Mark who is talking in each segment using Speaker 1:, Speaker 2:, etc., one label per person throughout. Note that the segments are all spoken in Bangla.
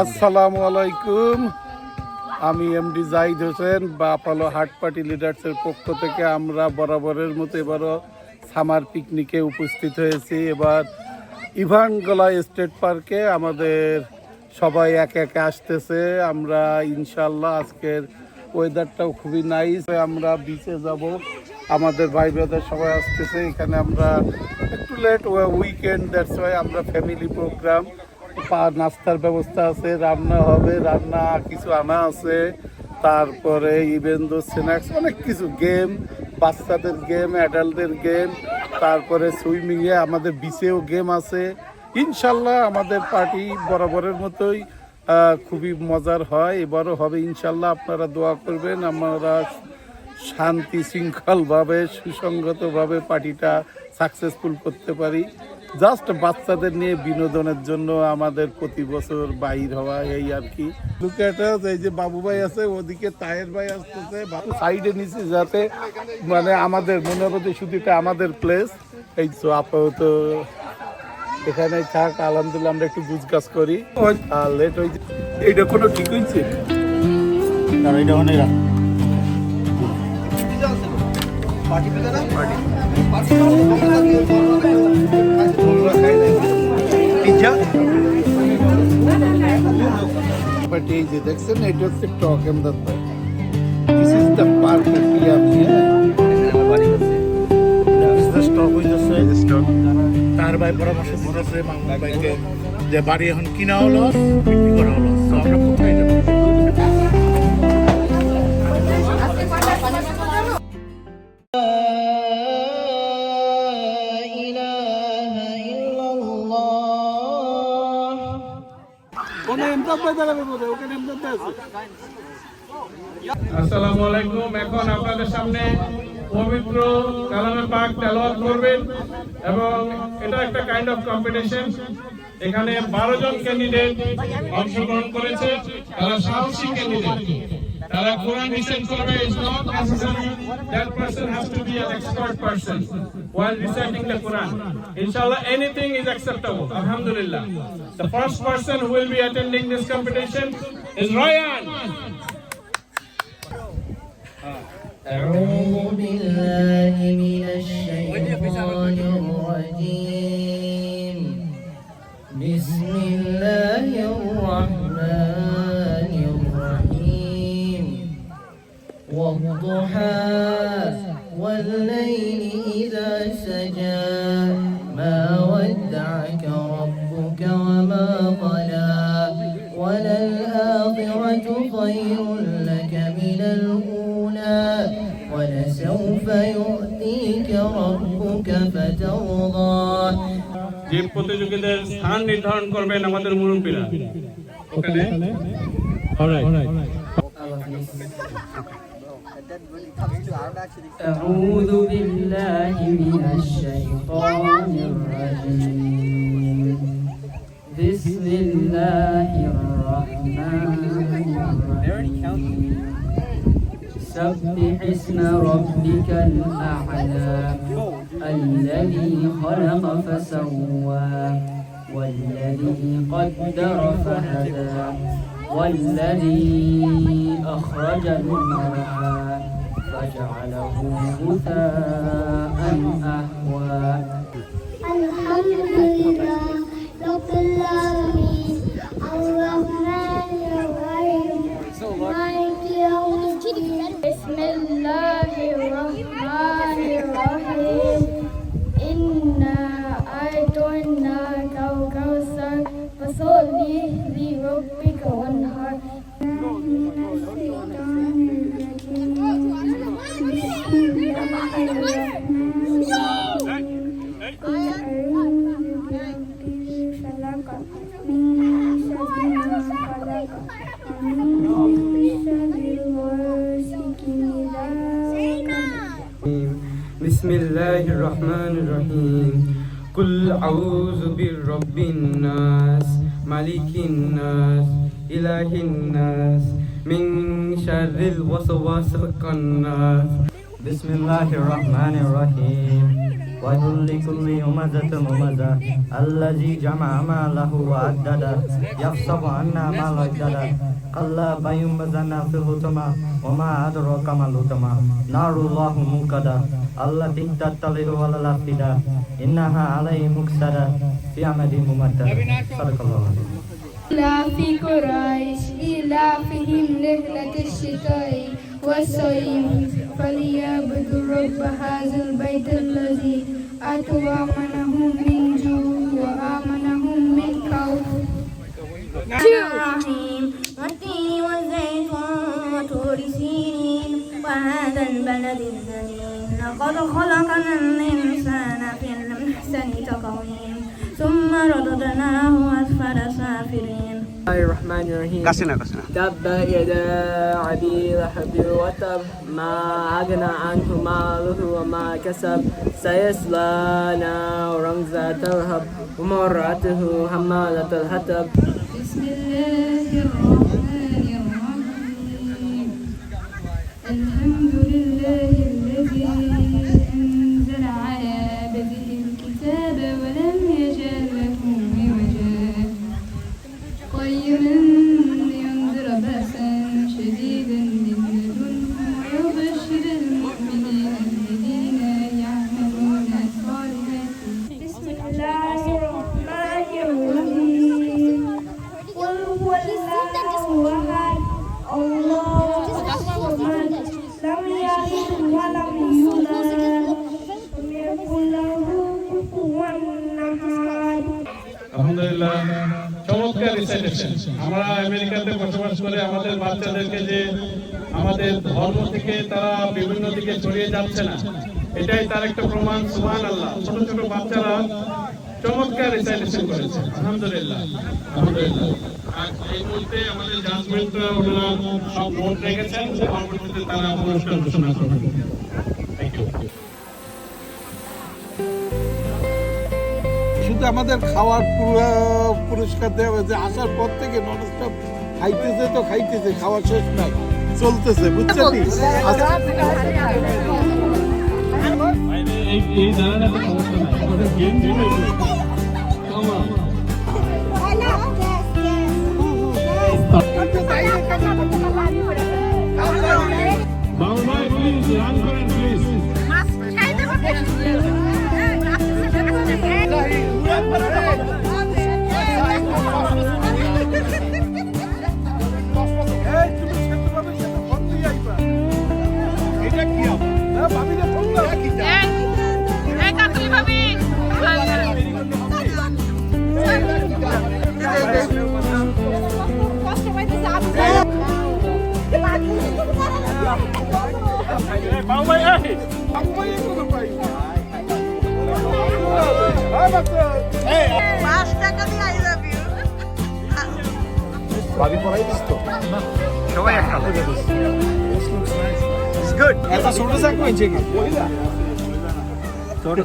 Speaker 1: আসসালামু আলাইকুম। আমি এমডি জাহিদ হোসেন বা আপালো হাট পার্টি লিডার্সের পক্ষ থেকে আমরা বরাবরের মতো এবারও সামার পিকনিকে উপস্থিত হয়েছি। এবার ইভানগোলা স্টেট পার্কে আমাদের সবাই একে একে আসতেছে। আমরা ইনশাল্লাহ আজকের ওয়েদারটাও খুবই নাইস। আমরা বিচে যাব, আমাদের ভাই ব্রাদার সবাই আসতেছে। এখানে আমরা একটু লেট উইকেন্ড, দ্যাটস ওয়াই আমরা ফ্যামিলি প্রোগ্রাম, নাস্তার ব্যবস্থা আছে, রান্না হবে, রান্না কিছু আনা আছে, তারপরে ইভেন দো স্ন্যাক্স, অনেক কিছু গেম, বাচ্চাদের গেম, অ্যাডাল্টদের গেম, তারপরে সুইমিংয়ে আমাদের বিচেও গেম আছে। ইনশাল্লাহ আমাদের পার্টি বরাবরের মতোই খুবই মজার হয়, এবারও হবে ইনশাল্লাহ। আপনারা দোয়া করবেন আমরা শান্তি শৃঙ্খলভাবে সুসংগতভাবে পার্টিটা সাকসেসফুল করতে পারি। জাস্ট বাচ্চাদের নিয়ে বিনোদনের জন্য আমাদের প্রতি বছর বাইর হওয়া, এই আর কি। এই যে বাবু ভাই আছে, ওদিকে তাহের ভাই আসতেছে, সাইডে নিচে, যাতে মানে আমাদের মনে হবে শুধু এটা আমাদের প্লেস। এই তো আপাতত এখানে থাক, আলহামদুলিল্লাহ আমরা একটু গুজগাছ করি। লেট হয়েছে, এইটা কোনো ঠিক হয়েছে এটা অনেক বাট এই যে দেখছেন, এটা হচ্ছে টক এমদাদ ভাই। দিস ইজ দ্য পার্ক তার ভাই পরামর্শ দিতেছে মামুন ভাইকে যে বাড়ি এখন কিনা হলো, বিক্রি করা হলো, আমরা কোথায় যাবো?
Speaker 2: আসসালামু আলাইকুম। এখন আপনাদের সামনে পবিত্র কালামে পাক তেলাওয়াত করবেন এবং এটা একটা কাইন্ড অফ কম্পিটিশন। এখানে 12 জন ক্যান্ডিডেট অংশগ্রহণ করেছে, তারা সাহসী ক্যান্ডিডেট। তারা কোরআন রিসাইট করবে। It's not necessary that person has to be an expert person while reciting the Quran. Inshallah, anything is acceptable. Alhamdulillah. The first person who will be attending this competition is Ryan.
Speaker 3: أعوذ بالله من الشيطان الرجيم. بسم الله الرحمن الرحيم. والضحى والليل إذا سجى ما ودعك ربك وما قلى وللآخرة خير لك من الأولى ولسوف يؤتيك ربك فترضى.
Speaker 2: যে প্রতিযোগীদের স্থান নির্ধারণ করবেন আমাদের মুরব্বীরা। ওখানে
Speaker 3: أعوذ بالله من الشيطان الرجيم. بسم الله الرحمن الرحيم. سبح اسم ربك الأعلى الذي خلق فسوى والذي قدر فهدى والذي أخرج المرعى فجعله غثاء أحوى.
Speaker 4: الحمد لله رب العالمين الرحمن الرحيم مالك يوم الدين. بسم الله الرحمن الرحيم. إنا أعطيناك الكوثر فصل لربك وانحر.
Speaker 5: بسم الله الرحمن الرحيم. قل أعوذ برب الناس ملك الناس إله الناس من شر الوسواس الخناس.
Speaker 6: بسم الله الرحمن الرحيم.
Speaker 3: ويل لكل همزة همزة الذي جمع ماله وعدده يحسب أن ماله عدده كلا فينبذن في الحطمة وما أدراك ما الحطمة نار الله موقدة التي تطلع على الأفئدة إنها عليه مؤصدة في أمد ممددة صدق الله العظيم.
Speaker 4: إلاف قريش إلافهم رحلة الشتاء والصيف فليعبدوا رب هذا البيت الذي أطعمهم من جوع وآمنهم من خوف.
Speaker 6: الرحيم والتين والزيتون وطور سينين وهذا البلد الذين لقد خلقنا الإنسان في أحسن تقويم ثم رددناه أسفل سافلين.
Speaker 3: بسم الله الرحمن الرحيم. تبت يدا أبي لهب وتب ما أغنى عنه ماله وما كسب سيصلى نارا ذات لهب وامرأته حمالة الحطب.
Speaker 4: بسم الله الرحمن الرحيم. الحمد لله الذي أنزل على عبده الكتاب ولم يجعل له عوجا قيما لينذر بأسا شديدا من لدنه ويبشر المؤمنين الذين يعملون الصالحات.
Speaker 6: بسم الله الرحمن الرحيم. قل هو الله أحد الله الصمد لم يلد ولم يولد ولم يكن له كفوا أحد.
Speaker 2: আলহামদুলিল্লাহ, চমৎকার রিসাইটেশন। আমরা আমেরিকাতে বসবাস করে আমাদের বাচ্চাদেরকে যে আমাদের ধর্ম থেকে তারা বিভিন্ন দিকে ছড়িয়ে যাচ্ছে না, এটাই তার একটা প্রমাণ। সুবহানাল্লাহ, ছোট ছোট বাচ্চারা চমৎকার রিসাইটেশন করেছে। আলহামদুলিল্লাহ, আলহামদুলিল্লাহ। আর এই মুহূর্তে আমাদের জাজমেন্টরা ওনারা সব ভোট রেখেছেন, পরবর্তীতে তারা পুরস্কার ঘোষণা করবেন। Thank you.
Speaker 1: শুধু আমাদের খাওয়ার পুরস্কার দেওয়া হয়েছে। আসার পর থেকে ননস্টপ খাইতেছে তো খাইতেছে, খাওয়া শেষ নাই, চলতেছে, বুঝছেন?
Speaker 2: এই জানাটা সমস্যা নাই, আমাদের গেম দিলে বাবা প্লিজ রান করেন প্লিজ।
Speaker 1: সবাই একটা গুড এত ছোট সাক হয়েছে কি ছোট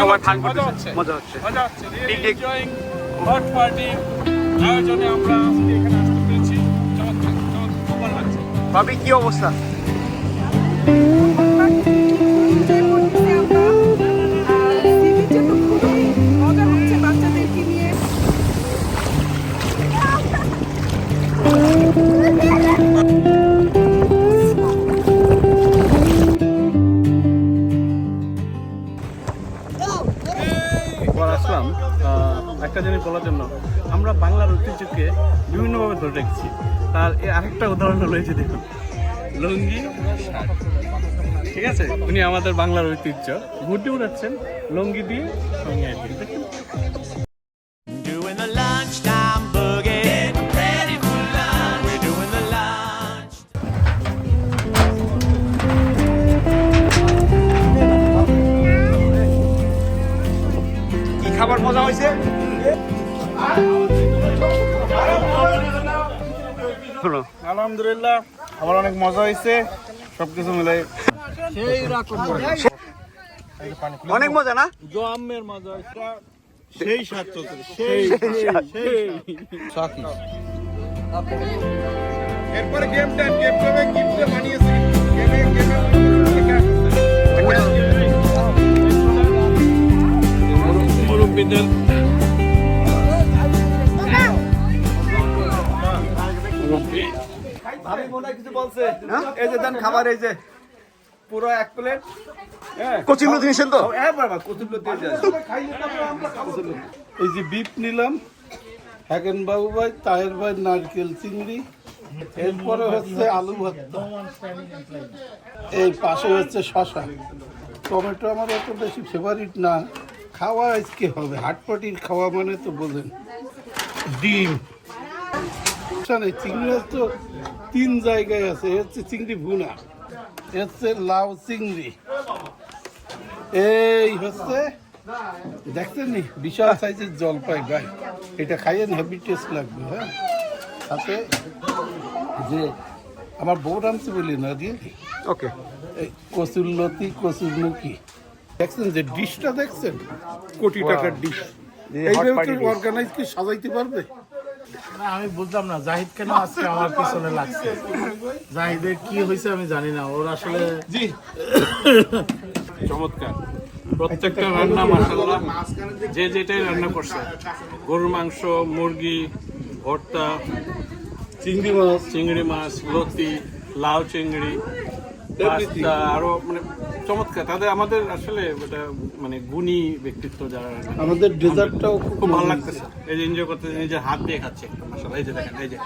Speaker 2: সবাই ফান করতেছে, মজা হচ্ছে। এনজয়িং হট পার্টি আয়োজনে আমরা আজকে এখানে আসতে পেরেছি। চমৎকার খুব ভালো লাগছে।
Speaker 1: ভাবি কি অবস্থা?
Speaker 7: বাচ্চাদেরকে নিয়ে
Speaker 2: আসলাম একটা জিনিস বলার জন্য। আমরা বাংলার ঐতিহ্যকে বিভিন্নভাবে ধরে রেখেছি। তার আরেকটা উদাহরণ হলো এই যে দেখুন, লুঙ্গি শার্ট। ঠিক আছে, উনি আমাদের বাংলার ঐতিহ্য ঘুরতে উড়াচ্ছেন লুঙ্গি দিয়ে, সঙ্গে আর কি দেখুন।
Speaker 7: Doing the lunchtime boogie. Getting ready for lunch. We're doing the lunch.
Speaker 8: কি খাবার মজা হয়েছে?
Speaker 2: আলহামদুলিল্লাহ, আমার অনেক মজা হয়েছে সবকিছু মিলে।
Speaker 8: অনেক মজা না?
Speaker 2: জমের মজা সেই স্বাদ তো, সেই এরপরে গেম টাইম, গেম টাইমে গিফট বানিয়েছি। মুরব্বীদের
Speaker 8: ভাবি মনে হয় কিছু বলছে। এই যে দেন খাবার, এই যে পুরো 1 প্লেট। কচিগুলো দিয়েছেন তো? হ্যাঁ বাবা, কচিগুলো দিয়ে যান।
Speaker 1: এই যে বিপ নিলাম, হাকেন বাবু ভাই, তাহের ভাই নারকেল চিংড়ি, এরপরে হচ্ছে আলু ভর্তা, এই পাশে হচ্ছে শশা। টমেটো আমার অত বেশি ফেভারিট না, খাওয়া আজকে হবে। হাটপাটির খাওয়া মানে তো বোঝেন। ডিম, চিংড়ি মাছ তো 3 জায়গায় আছে। এ হচ্ছে চিংড়ি ভুনা, এ হচ্ছে লাউ চিংড়ি, এই হচ্ছে দেখছেন নি বিশাল সাইজের জলপাই গাই। এটা খাইয়েন, হেভি টেস্ট লাগবে। হ্যাঁ, সাথে যে আমার বউ রামছে বলি না দিয়ে
Speaker 8: ওকে,
Speaker 1: এই কচুর লতি, কচুর মুখি। দেখছেন যে ডিশটা, দেখছেন কোটি টাকার ডিশ। এইভাবে অর্গানাইজ কি সাজাইতে পারবে?
Speaker 9: আমি বুঝলাম না জাহিদ কেন আজকে আমার পিছনে লাগছে। জাহিদের কি হয়েছে আমি জানি না। ওর আসলে
Speaker 2: চমৎকার প্রত্যেকটা রান্না, মাশাআল্লাহ। যে যেটাই রান্না করছে, গরুর মাংস, মুরগি ভর্তা, চিংড়ি মাছ, লতি, লাউ চিংড়ি, পাস্তা, আরো মানে চমৎকার। তাদের আমাদের আসলে এটা মানে গুণী ব্যক্তিত্ব যারা।
Speaker 1: আমাদের ডেজার্টটাও
Speaker 2: খুব ভালো লাগতেছে, এই যে এনজয় করতে নিজের হাত দিয়ে খাচ্ছে মাশাআল্লাহ। এই যে দেখেন, এই যে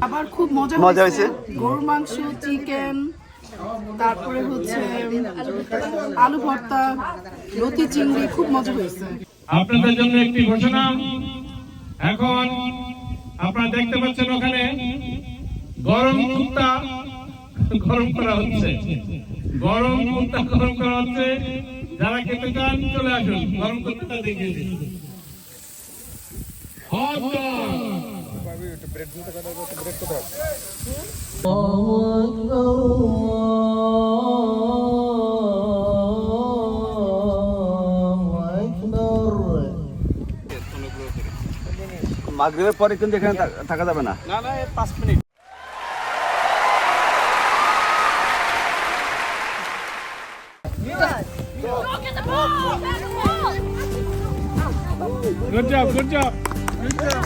Speaker 10: আবার খুব মজা হয়েছে। গরুর মাংস, চিকেন, তারপরে হচ্ছে আলু ভর্তা, লতি চিংড়ি, খুব মজা হয়েছে।
Speaker 2: আপনাদের জন্য একটি ঘোষণা। এখন আপনারা দেখতে পাচ্ছেন ওখানে গরম কুত্তা গরম করা হচ্ছে, গরম কুত্তা গরম করা হচ্ছে। যারা খেতে চান চলে আসুন, গরম কুত্তা দেখে দিন।
Speaker 8: মাগরিবের পরে কিন্তু এখানে থাকা যাবে না।
Speaker 2: না না, 5 minute. Good job, good job. Good job.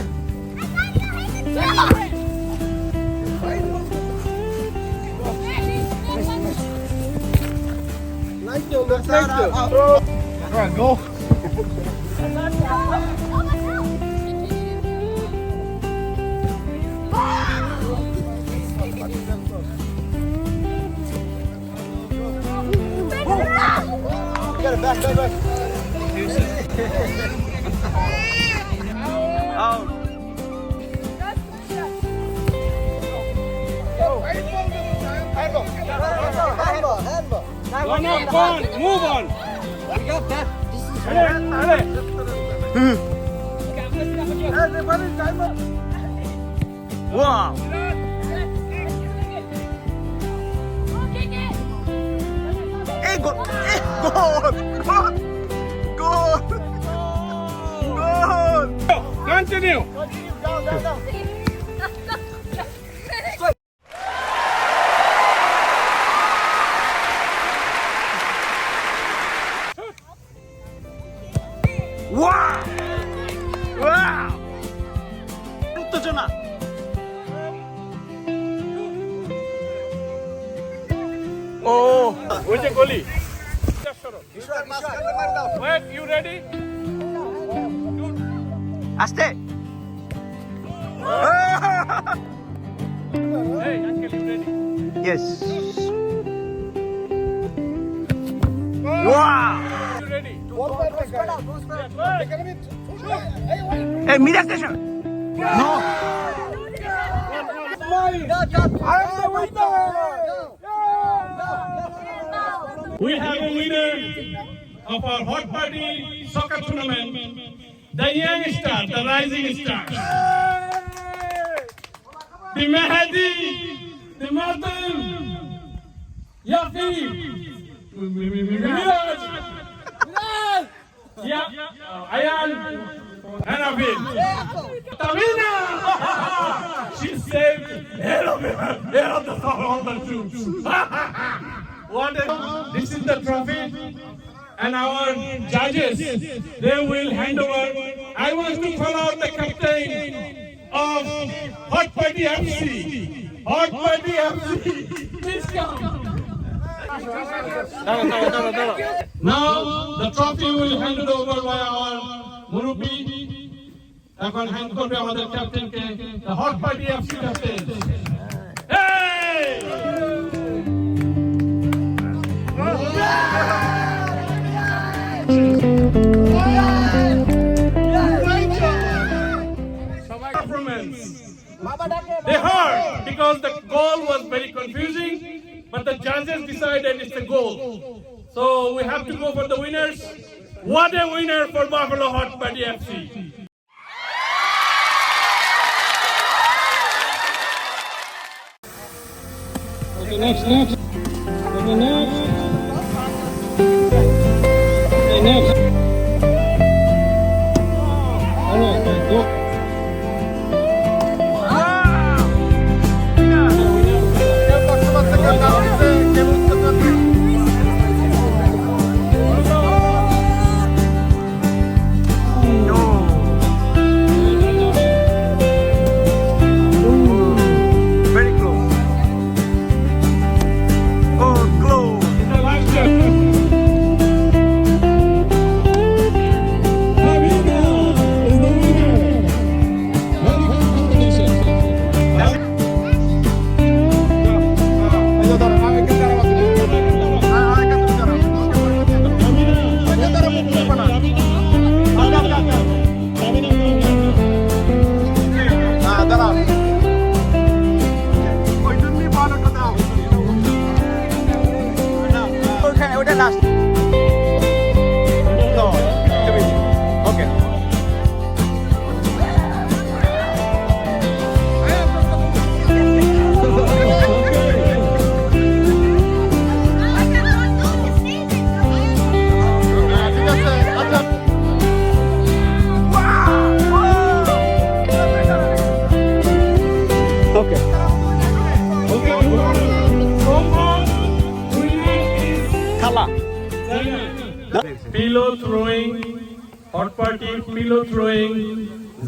Speaker 2: Nice job, nice job. All right, go.
Speaker 8: Get it back, back, back. Out. Handball.
Speaker 2: Go on, move on.
Speaker 8: We got that. Everybody, time up. Wow. Hey, go. Hey, goal.
Speaker 2: Continue.
Speaker 8: Down. Wow. Wow. উত্তেজনা।
Speaker 2: Oh, ওই যে গলি। Wait, you ready?
Speaker 8: আসতে Yes. Wow. Hey, media station. No.
Speaker 2: We have a winner of our hot party soccer tournament, the young star, the rising star, the Mahdi, the Martin, Yafi, Ayan, and Afid. Tamina! She said, head of the troops. This is the trophy, and our judges, they will hand over. I want to call out the captain of Hot Party FC. Hot Party FC, please come. Now the trophy will hand it over by our Murubi. এখন হ্যান্ড করবে আমাদের ক্যাপ্টেনকে, the Hot Party FC captain. Hey! They heard because the goal was very confusing, but the judges decided it's a goal. So we have to go for the winners. What a winner for Buffalo Hot Party FC. Okay, next. Okay, next. Okay, next. All right, go.
Speaker 8: Very close. Oh, close. Okay, udah last. No, okay. Okay. Kala.
Speaker 2: Pillow throwing, Hot Party pillow throwing.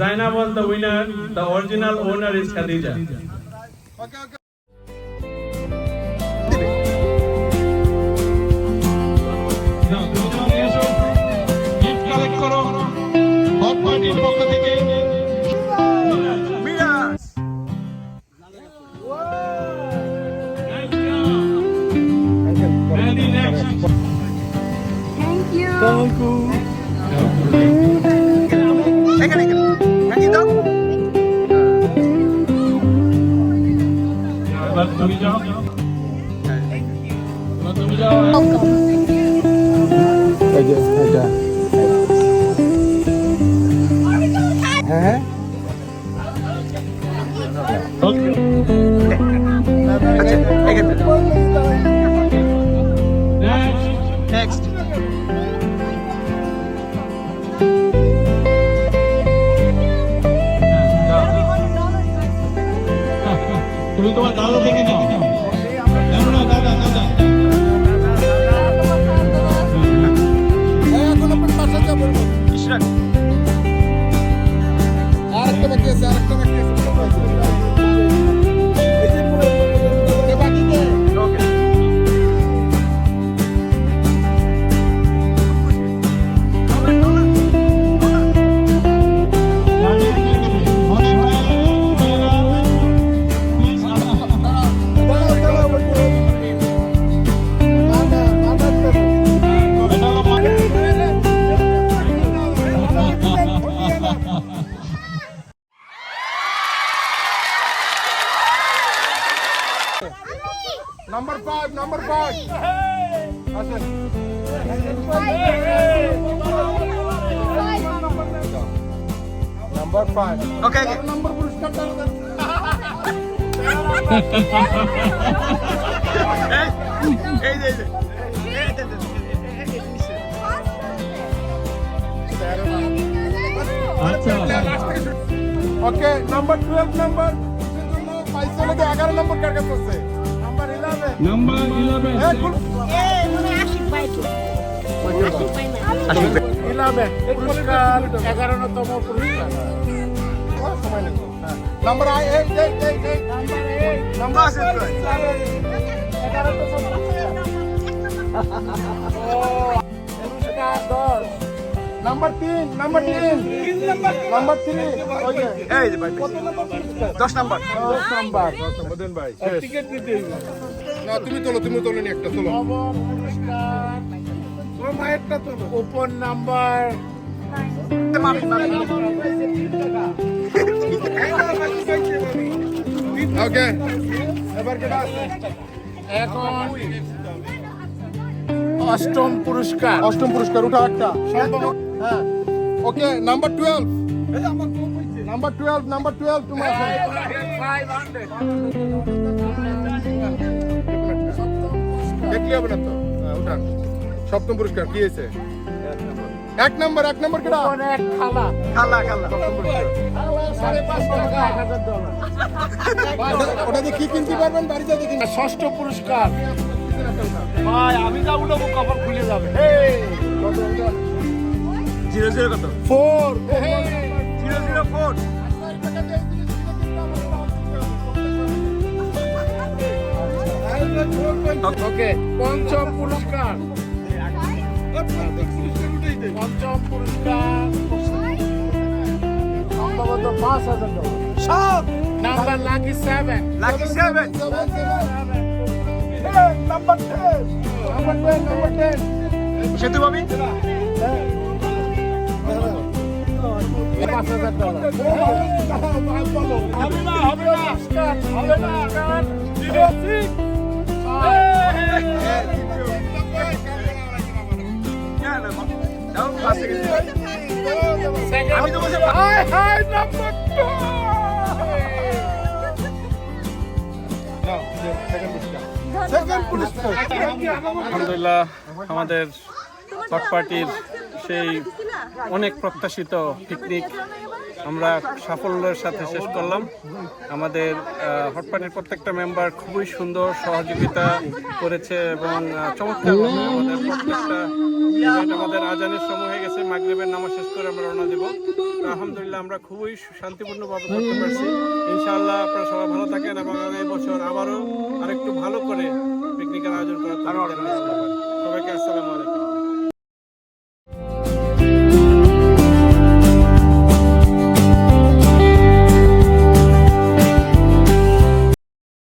Speaker 2: Zainab was the winner. The original owner is Khadija. Now, gift collect করো Hot Party এর পক্ষ থেকে।
Speaker 8: Miras.
Speaker 2: And the next.
Speaker 4: Thank you.
Speaker 8: এখানে হ্যাঁ দাও।
Speaker 2: এবার তুমি যাও। এবার তুমি যাও।
Speaker 8: হ্যাঁ
Speaker 2: Okay.
Speaker 8: আচ্ছা এখানে
Speaker 2: Next.
Speaker 8: নেক্সট
Speaker 2: তুমি তোমার দাদা থেকে নাও। জানো না দাদা।
Speaker 8: ইশরাক ওকে
Speaker 1: নাম্বার 5
Speaker 8: ওকে
Speaker 1: নম্বর পুরস্কারটা
Speaker 8: এই যে
Speaker 1: ওকে নাম্বার 12 নাম্বার পয়সা লাগে 11 নম্বর কার কাছে আছে নাম্বার 11
Speaker 2: নাম্বার
Speaker 1: 11 পুরস্কার 11তম পুরস্কার নাম্বার 8 নাম্বার 11 নাম্বার 3 ওকে
Speaker 8: এই যে ভাই 10 নাম্বার
Speaker 1: দেন ভাই টিকিট দিতে না তুমি তোলো নি একটা তোলো পুরস্কার ও মায়েরটা তোলো ওপর নাম্বার ওকে এবার কেডা আছে এখন অষ্টম পুরস্কার উঠা একটা হ্যাঁ ওকে নাম্বার 12 নাম্বার 12 তোমার দেখলি হবে না তো উঠা সপ্তম পুরস্কার কি হয়েছে এক নম্বর কেডা এক খালা ওটা দিয়ে কি কিনতে পারবেন বাড়িতে দেখি ষষ্ঠ পুরস্কার ভাই আমি যা উঠাবো কপাল খুলে যাবে
Speaker 8: 00 কত
Speaker 1: 4
Speaker 8: 004
Speaker 1: ওকে পঞ্চম পুরস্কার সম্ভবত $5,000
Speaker 8: সব
Speaker 1: নাম্বার লাকি 7 নাম্বার 10
Speaker 8: সেতু ভাবি আমি তো বলছি
Speaker 2: আলহামদুলিল্লাহ আমাদের হট পার্টির সেই অনেক প্রত্যাশিত পিকনিক আমরা সাফল্যের সাথে শেষ করলাম। আমাদের হট পার্টির প্রত্যেকটা মেম্বার খুবই সুন্দর সহযোগিতা করেছে এবং চমৎকার আমাদের প্রত্যেকটা ইভেন্ট আমাদের আজানের সময় হয়ে গেছে, মাগরিবের নামাজ শেষ করে আমরা রওনা দেব। তো আলহামদুলিল্লাহ আমরা খুবই শান্তিপূর্ণভাবে করতে পারছি। ইনশাআল্লাহ আপনারা সবাই ভালো থাকেন এবং আগামী বছর আবারও আরেকটু ভালো করে পিকনিকের আয়োজন করার